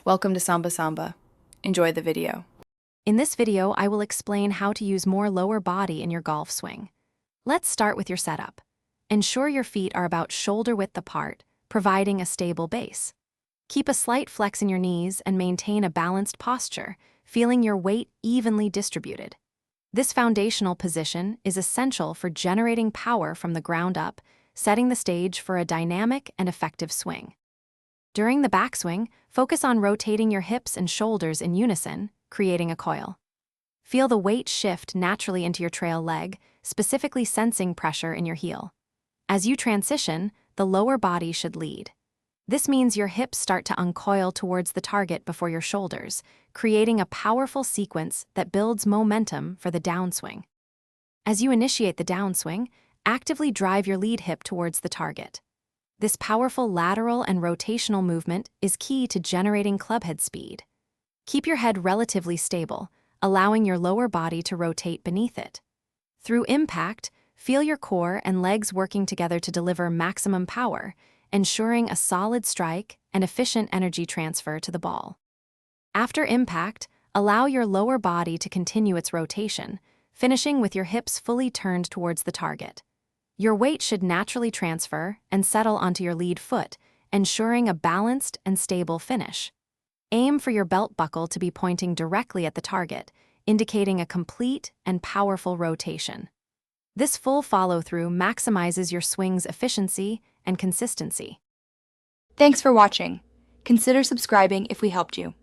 Welcome to Samba Samba. Enjoy the video. In this video, I will explain how to use more lower body in your golf swing. Let's start with your setup. Ensure your feet are about shoulder width apart, providing a stable base. Keep a slight flex in your knees and maintain a balanced posture, feeling your weight evenly distributed. This foundational position is essential for generating power from the ground up, setting the stage for a dynamic and effective swing. During the backswing, focus on rotating your hips and shoulders in unison, creating a coil. Feel the weight shift naturally into your trail leg, specifically sensing pressure in your heel. As you transition, the lower body should lead. This means your hips start to uncoil towards the target before your shoulders, creating a powerful sequence that builds momentum for the downswing. As you initiate the downswing, actively drive your lead hip towards the target. This powerful lateral and rotational movement is key to generating clubhead speed. Keep your head relatively stable, allowing your lower body to rotate beneath it. Through impact, feel your core and legs working together to deliver maximum power, ensuring a solid strike and efficient energy transfer to the ball. After impact, allow your lower body to continue its rotation, finishing with your hips fully turned towards the target. Your weight should naturally transfer and settle onto your lead foot, ensuring a balanced and stable finish. Aim for your belt buckle to be pointing directly at the target, indicating a complete and powerful rotation. This full follow-through maximizes your swing's efficiency and consistency. Thanks for watching. Consider subscribing if we helped you.